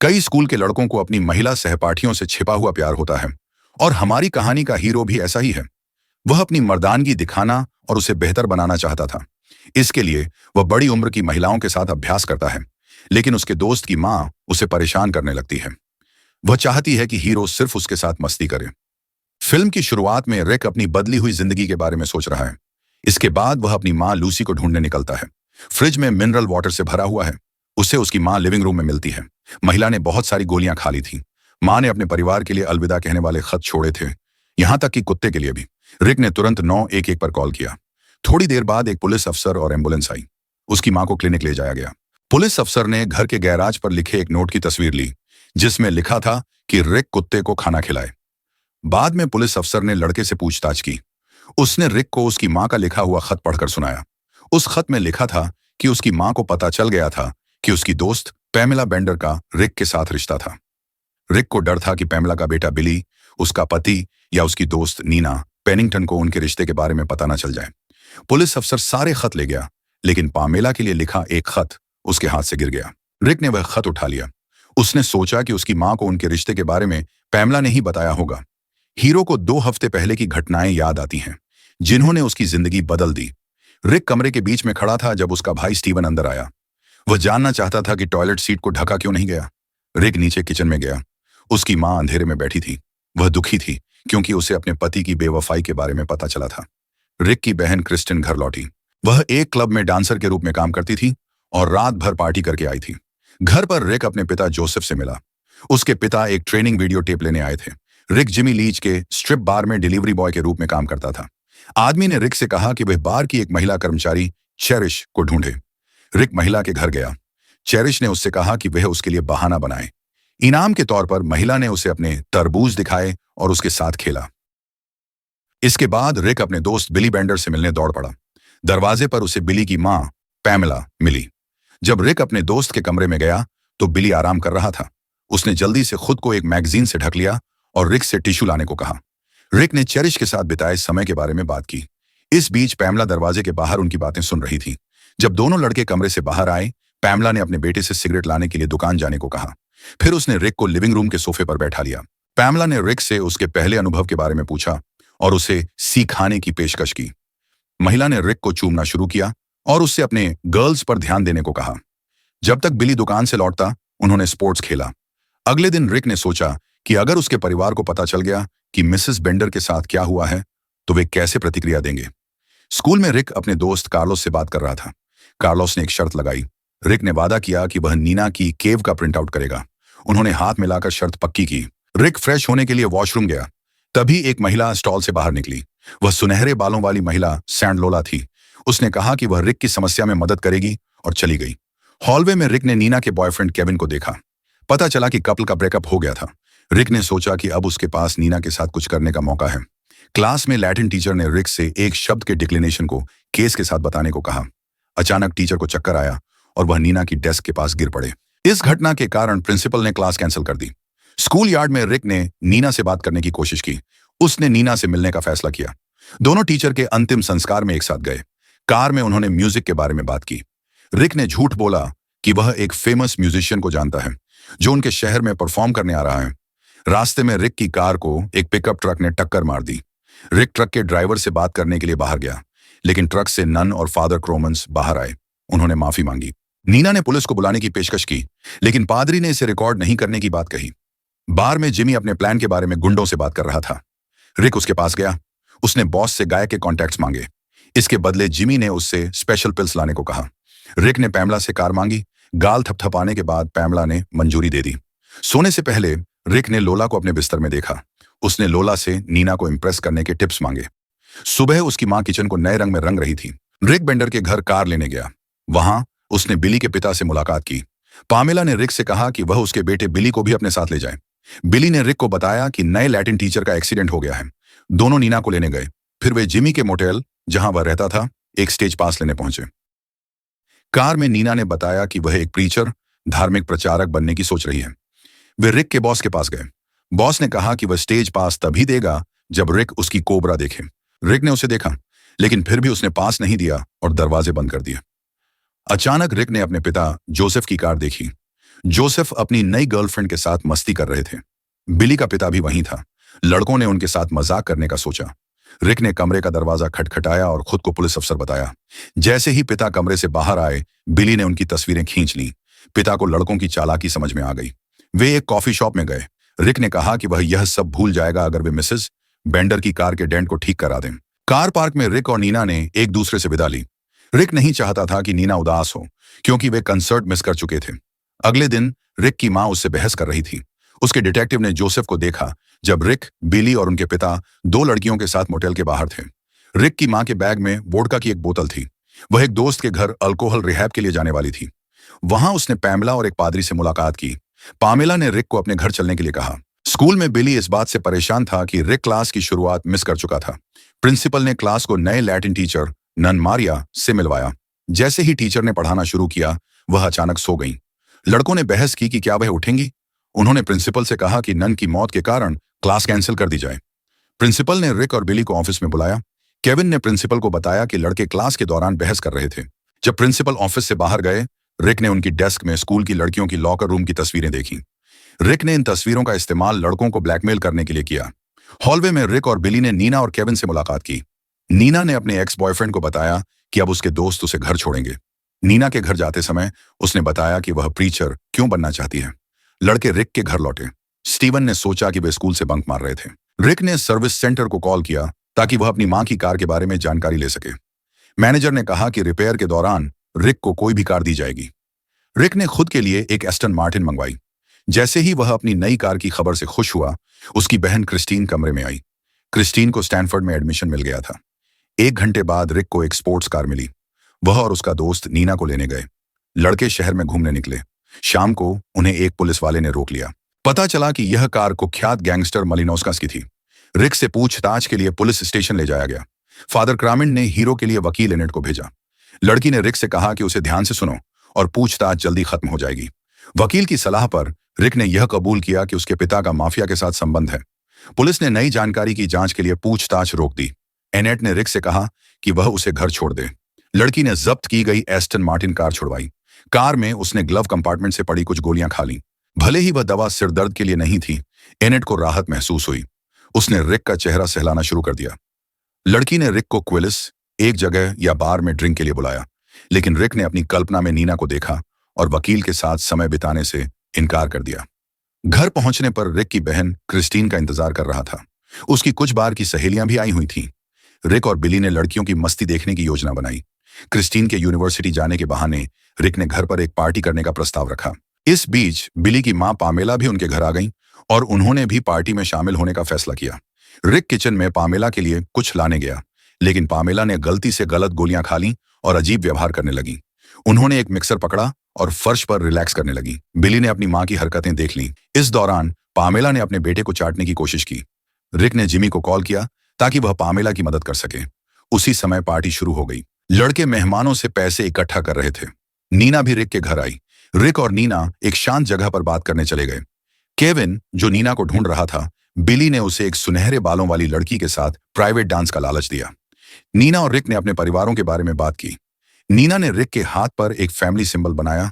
कई स्कूल के लड़कों को अपनी महिला सहपाठियों से छिपा हुआ प्यार होता है और हमारी कहानी का हीरो भी ऐसा ही है। वह अपनी मर्दानगी दिखाना और उसे बेहतर बनाना चाहता था। इसके लिए वह बड़ी उम्र की महिलाओं के साथ अभ्यास करता है, लेकिन उसके दोस्त की मां उसे परेशान करने लगती है। वह चाहती है कि हीरो सिर्फ उसके साथ मस्ती करे। फिल्म की शुरुआत में रिक अपनी बदली हुई जिंदगी के बारे में सोच रहा है। इसके बाद वह अपनी मां लूसी को ढूंढने निकलता है। फ्रिज में मिनरल वाटर से भरा हुआ है। उसे उसकी मां लिविंग रूम में मिलती है। महिला ने बहुत सारी गोलियां खा ली थी। मां ने अपने परिवार के लिए अलविदा कहने वाले खत छोड़े थे, यहां तक कि कुत्ते के लिए भी। रिक ने तुरंत 911 पर कॉल किया। थोड़ी देर बाद एक पुलिस अफसर और एम्बुलेंस आई। उसकी मां को क्लिनिक ले जाया गया। पुलिस अफसर ने घर के गैराज पर लिखे एक नोट की तस्वीर ली, जिसमें लिखा था कि रिक कुत्ते को खाना खिलाए। बाद में पुलिस अफसर ने लड़के से पूछताछ की। उसने रिक को उसकी मां का लिखा हुआ खत पढ़कर सुनाया। उस खत में लिखा था कि उसकी मां को पता चल गया था कि उसकी दोस्त पैमेला बेंडर का रिक के साथ रिश्ता था। रिक को डर था कि पैमेला का बेटा बिली, उसका पति या उसकी दोस्त नीना पेनिंगटन को उनके रिश्ते के बारे में पता न चल जाए। पुलिस अफसर सारे खत ले गया, लेकिन पामेला के लिए लिखा एक खत उसके हाथ से गिर गया। रिक ने वह खत उठा लिया। उसने सोचा कि उसकी मां को उनके रिश्ते के बारे में पैमेला ने ही बताया होगा। हीरो को 2 हफ्ते पहले की घटनाएं याद आती हैं, जिन्होंने उसकी जिंदगी बदल दी। रिक कमरे के बीच में खड़ा था जब उसका भाई स्टीवन अंदर आया। वह जानना चाहता था कि टॉयलेट सीट को ढका क्यों नहीं गया। रिक नीचे किचन में गया। उसकी मां अंधेरे में बैठी थी। वह दुखी थी क्योंकि उसे अपने पति की बेवफाई के बारे में पता चला था। रिक की बहन क्रिस्टिन घर लौटी। वह एक क्लब में डांसर के रूप में काम करती थी और रात भर पार्टी करके आई थी। घर पर रिक अपने पिता जोसेफ से मिला। उसके पिता एक ट्रेनिंग वीडियो टेप लेने आए थे। रिक जिमी लीच के स्ट्रिप बार में डिलीवरी बॉय के रूप में काम करता था। आदमी ने रिक से कहा कि वह बार की एक महिला कर्मचारी चेरिश को ढूंढे। रिक महिला के घर गया। चेरिश ने उससे कहा कि वह उसके लिए बहाना बनाए। इनाम के तौर पर महिला ने उसे अपने तरबूज दिखाए और उसके साथ खेला। इसके बाद रिक अपने दोस्त बिली बेंडर से मिलने दौड़ पड़ा। दरवाजे पर उसे बिली की मां पैमेला मिली। जब रिक अपने दोस्त के कमरे में गया तो बिली आराम कर रहा था। उसने जल्दी से खुद को एक मैगजीन से ढक लिया और रिक से टिश्यू लाने को कहा। रिक ने चेरिश के साथ बिताए समय के बारे में बात की। इस बीच पैमेला दरवाजे के बाहर उनकी बातें सुन रही थी। जब दोनों लड़के कमरे से बाहर आए, पैमेला ने अपने बेटे से सिगरेट लाने के लिए दुकान जाने को कहा। फिर उसने रिक को लिविंग रूम के सोफे पर बैठा लिया। पैमेला ने रिक से उसके पहले अनुभव के बारे में पूछा और उसे सिखाने की पेशकश की। महिला ने रिक को चूमना शुरू किया और उससे अपने गर्ल्स पर ध्यान देने को कहा। जब तक बिली दुकान से लौटता, उन्होंने स्पोर्ट्स खेला। अगले दिन रिक ने सोचा कि अगर उसके परिवार को पता चल गया कि मिसेस बेंडर के साथ क्या हुआ है, तो वे कैसे प्रतिक्रिया देंगे। स्कूल में रिक अपने दोस्त कार्लोस से बात कर रहा था। कार्लोस ने एक शर्त लगाई। रिक ने वादा किया कि वह नीना की केव का प्रिंट आउट करेगा। उन्होंने हाथ मिलाकर शर्त पक्की की। रिक फ्रेश होने के लिए वॉशरूम गया। तभी एक महिला स्टॉल से बाहर निकली। वह सुनहरे बालों वाली महिला सैंडलोला थी। उसने कहा कि वह रिक की समस्या में मदद करेगी और चली गई। हॉलवे में रिक ने नीना के बॉयफ्रेंड केविन को देखा। पता चला कि कपल का ब्रेकअप हो गया था। रिक ने सोचा कि अब उसके पास नीना के साथ कुछ करने का मौका है। क्लास में लैटिन टीचर ने रिक से एक शब्द के डिक्लिनेशन को केस के साथ बताने को कहा। अचानक टीचर को चक्कर आया और वह नीना की डेस्क के पास गिर पड़े। इस घटना के कारण प्रिंसिपल ने क्लास कैंसिल कर दी। स्कूल यार्ड में रिक ने नीना से बात करने की कोशिश की। उसने नीना से मिलने का फैसला किया। दोनों टीचर के अंतिम संस्कार में एक साथ गए। कार में उन्होंने म्यूजिक के बारे में बात की। रिक ने झूठ बोला कि वह एक फेमस म्यूजिशियन को जानता है जो उनके शहर में परफॉर्म करने आ रहा है। रास्ते में रिक की कार को एक पिकअप ट्रक ने टक्कर मार दी। रिक ट्रक के ड्राइवर से बात करने के लिए बाहर गया, लेकिन ट्रक से नन और फादर क्रोमन्स बाहर आए। उन्होंने माफी मांगी। नीना ने पुलिस को बुलाने की पेशकश की, लेकिन पादरी ने इसे रिकॉर्ड नहीं करने की बात कही। बार में जिमी अपने प्लान के बारे में गुंडों से बात कर रहा था। रिक उसके पास गया। उसने बॉस से गाय के कॉन्टैक्ट्स मांगे। इसके बदले जिमी ने उससे स्पेशल पिल्स लाने को कहा। रिक ने पैमेला से कार मांगी। गाल थपथपाने के बाद पैमेला ने मंजूरी दे दी। सोने से पहले रिक ने लोला को अपने बिस्तर में देखा। उसने लोला से नीना को इम्प्रेस करने के टिप्स मांगे। सुबह उसकी मां किचन को नए रंग में रंग रही थी। रिक बेंडर के घर कार लेने गया। वहां उसने बिली के पिता से मुलाकात की। पामेला ने रिक से कहा कि वह उसके बेटे बिली को भी अपने साथ ले जाए। बिली ने रिक को बताया कि नए लैटिन टीचर का एक्सीडेंट हो गया है। दोनों नीना को लेने गए। फिर वे जिमी के मोटेल, जहां वह रहता था, एक स्टेज पास लेने पहुंचे। कार में नीना ने बताया कि वह एक प्रीचर, धार्मिक प्रचारक बनने की सोच रही है। वे रिक के बॉस के पास गए। बॉस ने कहा कि वह स्टेज पास तभी देगा जब रिक उसकी कोबरा देखे। रिक ने उसे देखा, लेकिन फिर भी उसने पास नहीं दिया और दरवाजे बंद कर दिए। अचानक रिक ने अपने पिता जोसेफ की कार देखी। जोसेफ अपनी नई गर्लफ्रेंड के साथ मस्ती कर रहे थे। बिली का पिता भी वहीं था। लड़कों ने उनके साथ मजाक करने का सोचा। रिक ने कमरे का दरवाजा खटखटाया और खुद को पुलिस अफसर बताया। जैसे ही पिता कमरे से बाहर आए, बिली ने उनकी तस्वीरें खींच ली। पिता को लड़कों की चालाकी समझ में आ गई। वे एक कॉफी शॉप में गए। रिक ने कहा कि वह यह सब भूल जाएगा अगर वे मिसेस बेंडर की कार के डेंट को ठीक करा दें। कार पार्क में रिक और नीना ने एक दूसरे से विदा ली। रिक नहीं चाहता था कि नीना उदास हो, क्योंकि वे कंसर्ट मिस कर चुके थे। अगले दिन रिक की मां उससे बहस कर रही थी। उसके डिटेक्टिव ने जोसेफ को देखा जब रिक, बिली और उनके पिता दो लड़कियों के साथ मोटेल के बाहर थे। रिक की मां के बैग में वोडका की एक बोतल थी। वह एक दोस्त के घर अल्कोहल रिहैब के लिए जाने वाली थी। वहां उसने पैमेला और एक पादरी से मुलाकात की। पामेला ने रिक को अपने घर चलने के लिए कहा। स्कूल में बिली इस बात से परेशान था कि रिक क्लास की शुरुआत मिस कर चुका था। प्रिंसिपल ने क्लास को नए लैटिन टीचर नन मारिया से मिलवाया। जैसे ही टीचर ने पढ़ाना शुरू किया, वह अचानक सो गई। लड़कों ने बहस की कि क्या वह उठेंगी। उन्होंने प्रिंसिपल से कहा कि नन की मौत के कारण क्लास कैंसिल कर दी जाए। प्रिंसिपल ने रिक और बिली को ऑफिस में बुलाया। केविन ने प्रिंसिपल को बताया कि लड़के क्लास के दौरान बहस कर रहे थे। जब प्रिंसिपल ऑफिस से बाहर गए, रिक ने उनकी डेस्क में स्कूल की लड़कियों की लॉकर रूम की तस्वीरें देखी। रिक ने इन तस्वीरों का इस्तेमाल लड़कों को ब्लैकमेल करने के लिए किया। हॉलवे में रिक और बिली ने नीना और केविन से मुलाकात की। नीना ने अपने एक्स बॉयफ्रेंड को बताया कि अब उसके दोस्त उसे घर छोड़ेंगे। नीना के घर जाते समय उसने बताया कि वह प्रीचर क्यों बनना चाहती है। लड़के रिक के घर लौटे। स्टीवन ने सोचा कि वे स्कूल से बंक मार रहे थे। रिक ने सर्विस सेंटर को कॉल किया ताकि वह अपनी मां की कार के बारे में जानकारी ले सके। मैनेजर ने कहा कि रिपेयर के दौरान रिक को कोई भी कार दी जाएगी। रिक ने खुद के लिए एक एस्टन मार्टिन मंगवाई। जैसे ही वह अपनी नई कार की खबर से खुश हुआ, उसकी बहन क्रिस्टीन कमरे में आई। क्रिस्टीन को स्टैनफोर्ड में एडमिशन मिल गया था। 1 घंटे बाद रिक को एक स्पोर्ट्स कार मिली। वह और उसका दोस्त नीना को लेने गए। लड़के शहर में घूमने निकले। शाम को उन्हें एक पुलिस वाले ने रोक लिया। पता चला कि यह कार कुख्यात गैंगस्टर मलिनोस्कास की थी। रिक से पूछताछ के लिए पुलिस स्टेशन ले जाया गया। फादर क्रामिन ने हीरो के लिए वकील एनेट को भेजा। लड़की ने रिक से कहा कि उसे ध्यान से सुनो और पूछताछ जल्दी खत्म हो जाएगी। वकील की सलाह पर रिक ने यह कबूल किया कि उसके पिता का माफिया के साथ संबंध है। पुलिस ने नई जानकारी की जांच के लिए पूछताछ रोक दी। एनेट ने रिक से कहा कि वह उसे घर छोड़ दे। लड़की ने जब्त की गई एस्टन मार्टिन कार छुड़वाई। कार में उसने ग्लव कंपार्टमेंट से पड़ी कुछ गोलियां खा लीं। भले ही वह दवा सिर दर्द के लिए नहीं थी, एनेट को राहत महसूस हुई। उसने रिक का चेहरा सहलाना शुरू कर दिया। लड़की ने रिक को क्विलिस, एक जगह या बार में ड्रिंक के लिए बुलाया, लेकिन रिक ने अपनी कल्पना में नीना को देखा और वकील के साथ समय बिताने से इनकार कर दिया। घर पहुंचने पर रिक की बहन क्रिस्टीन का इंतजार कर रहा था। उसकी कुछ बार की सहेलियां भी आई हुई थीं। रिक और बिली ने लड़कियों की मस्ती देखने की योजना बनाई। क्रिस्टीन के यूनिवर्सिटी जाने के बहाने रिक ने घर पर एक पार्टी करने का प्रस्ताव रखा। इस बीच बिली की मां पामेला भी उनके घर आ गई और उन्होंने भी पार्टी में शामिल होने का फैसला किया। रिक किचन में पामेला के लिए कुछ लाने गया, लेकिन पामेला ने गलती से गलत गोलियां खा लीं और अजीब व्यवहार करने लगी। उन्होंने एक मिक्सर पकड़ा और फर्श पर रिलैक्स करने लगी। बिली ने अपनी मां की हरकतें देख लीं। इस दौरान पामेला ने अपने बेटे को चाटने की कोशिश की। रिक ने जिमी को कॉल किया ताकि वह पामेला की मदद कर सके। उसी समय पार्टी शुरू हो गई। लड़के मेहमानों से पैसे इकट्ठा कर रहे थे। नीना भी रिक के घर आई। रिक और नीना एक शांत जगह पर बात करने चले गए। केविन, जो नीना को ढूंढ रहा था, बिली ने उसे एक सुनहरे बालों वाली लड़की के साथ प्राइवेट डांस का लालच दिया। नीना और रिक ने अपने परिवारों के बारे में बात की। नीना ने रिक के हाथ पर एक फैमिली सिंबल बनाया।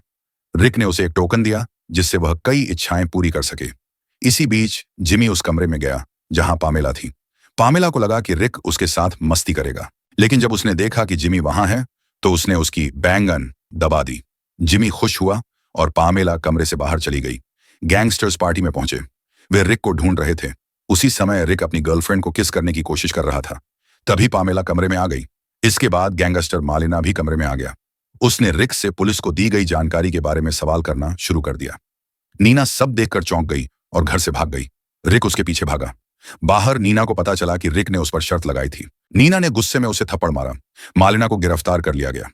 रिक ने उसे एक टोकन दिया जिससे वह कई इच्छाएं पूरी कर सके। इसी बीच जिमी उस कमरे में गया जहां पामेला थी। पामेला को लगा कि रिक उसके साथ मस्ती करेगा, लेकिन जब उसने देखा कि जिमी वहां है तो उसने उसकी बैंगन दबा दी। जिमी खुश हुआ और पामेला कमरे से बाहर चली गई। गैंगस्टर्स पार्टी में पहुंचे। वे रिक को ढूंढ रहे थे। उसी समय रिक अपनी गर्लफ्रेंड को किस करने की कोशिश कर रहा था। तभी पामेला कमरे में आ गई। इसके बाद गैंगस्टर मालिना भी कमरे में आ गया। उसने रिक से पुलिस को दी गई जानकारी के बारे में सवाल करना शुरू कर दिया। नीना सब देखकर चौंक गई और घर से भाग गई। रिक उसके पीछे भागा। बाहर नीना को पता चला कि रिक ने उस पर शर्त लगाई थी। नीना ने गुस्से में उसे थप्पड़ मारा। मालिना को गिरफ्तार कर लिया गया।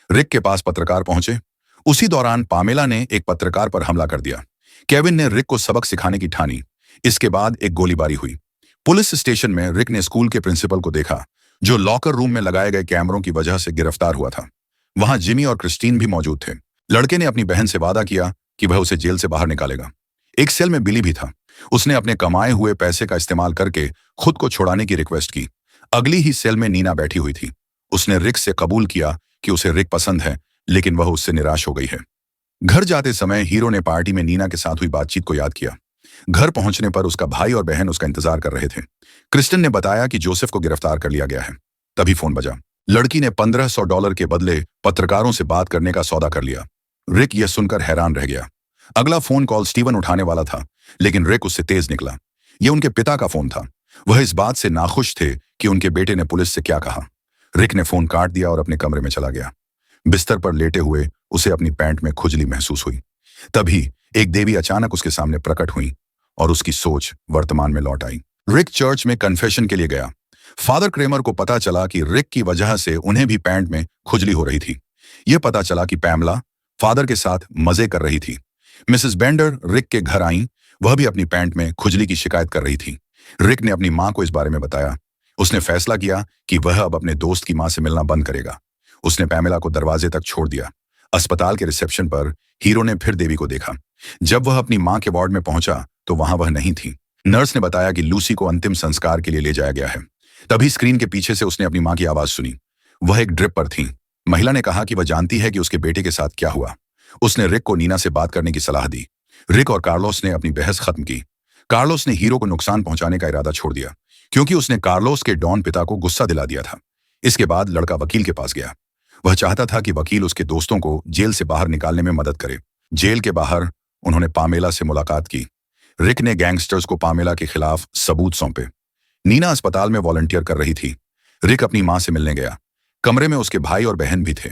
रिक के पास पत्रकार पहुंचे। उसी दौरान पामेला ने एक पत्रकार पर हमला कर दिया। केविन ने रिक को सबक सिखाने की ठानी। इसके बाद एक गोलीबारी हुई। पुलिस स्टेशन में रिक ने स्कूल के प्रिंसिपल को देखा, जो लॉकर रूम में लगाए गए कैमरों की वजह से गिरफ्तार हुआ था। वहां जिमी और क्रिस्टीन भी मौजूद थे। लड़के ने अपनी बहन से वादा किया कि वह उसे जेल से बाहर निकालेगा। एक सेल में बिली भी था। उसने अपने कमाए हुए पैसे का इस्तेमाल करके खुद को छुड़ाने की रिक्वेस्ट की। अगली ही सेल में नीना बैठी हुई थी। उसने रिक से कबूल किया कि उसे रिक पसंद है, लेकिन वह उससे निराश हो गई है। घर जाते समय हीरो ने पार्टी में नीना के साथ हुई बातचीत को याद किया। घर पहुंचने पर उसका भाई और बहन उसका इंतजार कर रहे थे। क्रिस्टन ने बताया कि जोसेफ को गिरफ्तार कर लिया गया है। तभी फोन बजा। लड़की ने $1500 के बदले पत्रकारों से बात करने का सौदा कर लिया। रिक यह सुनकर हैरान रह गया। अगला फोन कॉल स्टीवन उठाने वाला था, लेकिन रिक उससे तेज निकला। यह उनके पिता का फोन था। वह इस बात से नाखुश थे कि उनके बेटे ने पुलिस से क्या कहा। रिक ने फोन काट दिया और अपने कमरे में चला गया। बिस्तर पर लेटे हुए उसे अपनी पैंट में खुजली महसूस हुई। तभी एक देवी अचानक उसके सामने प्रकट हुई और उसकी सोच वर्तमान में लौट आई। रिक चर्च में कन्फेशन के लिए गया। फादर क्रेमर को पता चला कि रिक की वजह से उन्हें भी पैंट में खुजली हो रही थी। यह पता चला कि पैमला फादर के साथ मजे कर रही थी। मिसेस बेंडर रिक के घर आईं। वह भी अपनी पैंट में खुजली की शिकायत कर रही थी। रिक ने अपनी मां को इस बारे में बताया। उसने फैसला किया कि वह अब अपने दोस्त की मां से मिलना बंद करेगा। उसने पैमेला को दरवाजे तक छोड़ दिया। अस्पताल के रिसेप्शन पर हीरो ने फिर देवी को देखा। जब वह अपनी मां के वार्ड में पहुंचा तो वहां वह नहीं थी। नर्स ने बताया कि लूसी को अंतिम संस्कार के लिए ले जाया गया है। तभी स्क्रीन के पीछे से उसने अपनी मां की आवाज सुनी। वह एक ड्रिप पर थी। महिला ने कहा कि वह जानती है कि उसके बेटे के साथ क्या हुआ। उसने रिक को नीना से बात करने की सलाह दी। रिक और कार्लोस ने अपनी बहस खत्म की। कार्लोस ने हीरो को नुकसान पहुंचाने का इरादा छोड़ दिया, क्योंकि उसने कार्लोस के डॉन पिता को गुस्सा दिला दिया था। इसके बाद लड़का वकील के पास गया। वह चाहता था कि वकील उसके दोस्तों को जेल से बाहर निकालने में मदद करे। जेल के बाहर उन्होंने पामेला से मुलाकात की। रिक ने गैंगस्टर्स को पामेला के खिलाफ सबूत सौंपे। नीना अस्पताल में वॉलंटियर कर रही थी। रिक अपनी मां से मिलने गया। कमरे में उसके भाई और बहन भी थे।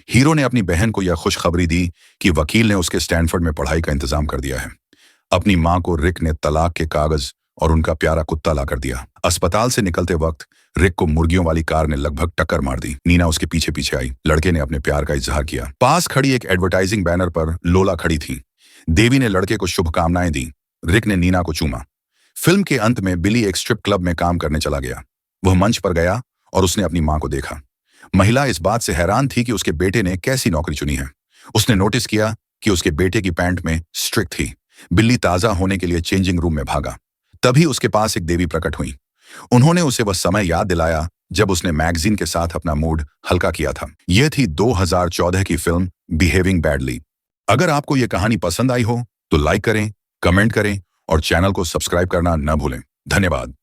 हीरो ने अपनी बहन को यह खुशखबरी दी कि वकील ने उसके स्टैनफोर्ड में पढ़ाई का इंतजाम कर दिया है। अपनी मां को रिक ने तलाक के कागज और उनका प्यारा कुत्ता ला कर दिया। अस्पताल से निकलते वक्त रिक को मुर्गियों वाली कार ने लगभग टक्कर मार दी। नीना उसके पीछे पीछे आई। लड़के ने अपने प्यार का इजहार किया। पास खड़ी एक एडवर्टाइजिंग बैनर पर लोला खड़ी थी। देवी ने लड़के को शुभकामनाएं दी। रिक ने नीना को चूमा। फिल्म के अंत में बिली एक स्ट्रिप क्लब में काम करने चला गया। वह मंच पर गया और उसने अपनी मां को देखा। महिला इस बात से हैरान थी कि उसके बेटे ने कैसी नौकरी चुनी है। उसने नोटिस किया कि उसके बेटे की पैंट में स्ट्रिक थी। बिल्ली ताजा होने के लिए चेंजिंग रूम में भागा। तभी उसके पास एक देवी प्रकट हुई। उन्होंने उसे वह समय याद दिलाया जब उसने मैगजीन के साथ अपना मूड हल्का किया था। यह थी 2014 की फिल्म बिहेविंग बैडली। अगर आपको यह कहानी पसंद आई हो तो लाइक करें, कमेंट करें और चैनल को सब्सक्राइब करना न भूलें। धन्यवाद।